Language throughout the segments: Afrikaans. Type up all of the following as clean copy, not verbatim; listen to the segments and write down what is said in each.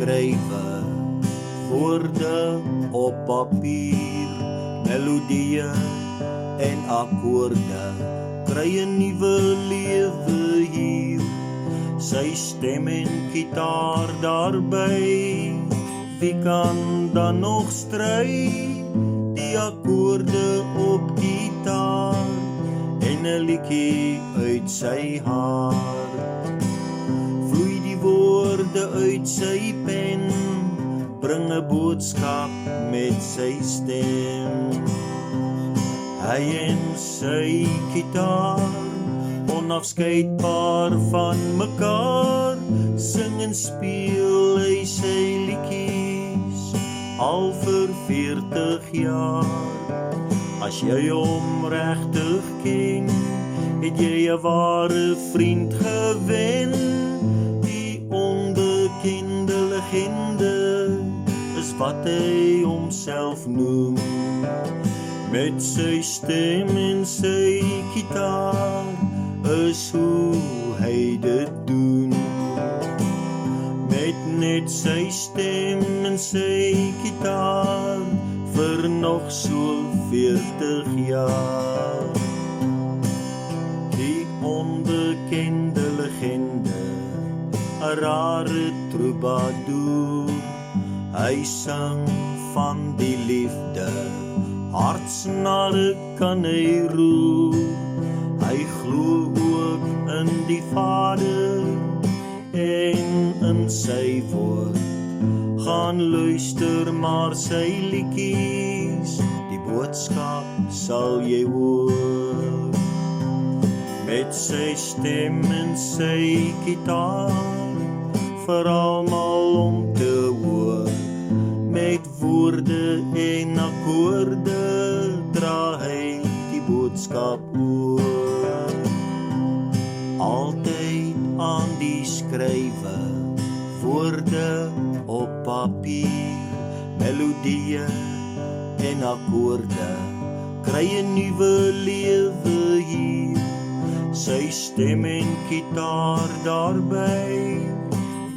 skrywe, woorde op papier, melodieë en akkoorde, kry 'n nuwe lewe hier. Sy stem en gitaar daarby, wie kan dan nog stry? Die akkoorde op gitaar en 'n liedjie uit sy hart. Vloei die woorde uit sy pen, bring 'n boodskap met sy stem. Hy en sy gitaar, onafskeidbaar van mekaar, sing en speel hy sy liedjies al vir 40 jaar. As jy hom regtig ken, het jy 'n ware vriend gewen. Die onbekende legende is wat hy homself noem. Met sy stem en sy gitaar is hoe hy dit doen. Met net sy stem en sy gitaar vir nog so 40 jaar. Die onbekende legende, 'n rare troubadour. Hy sang van die liefde, hartsnare kan hy roer. Hy glo ook in die Vader en in sy woord. Gaan luister maar sy liedjies, die boodskap sal jy hoor. Met sy stem en sy gitaar, vir almal om te hoor. Met woorde en akkoorde dra hy die boodskap oor. Altyd aan die skrywe, woorde op papier, melodieë en akkoorde, kry 'n nuwe lewe hier. Sy stem en gitaar daarby,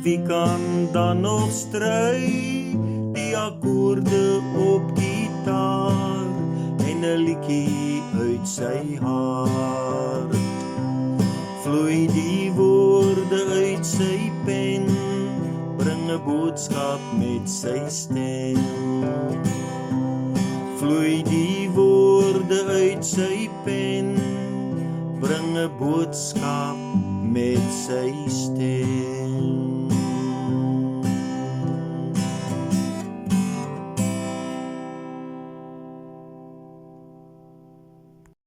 wie kan dan nog stry? Die akkoorde op gitaar en 'n liedjie uit sy hart. Vloei die woorde uit sy pen, bring 'n boodskap met sy stem. Vloei die woorde uit sy pen, bring 'n boodskap met sy stem.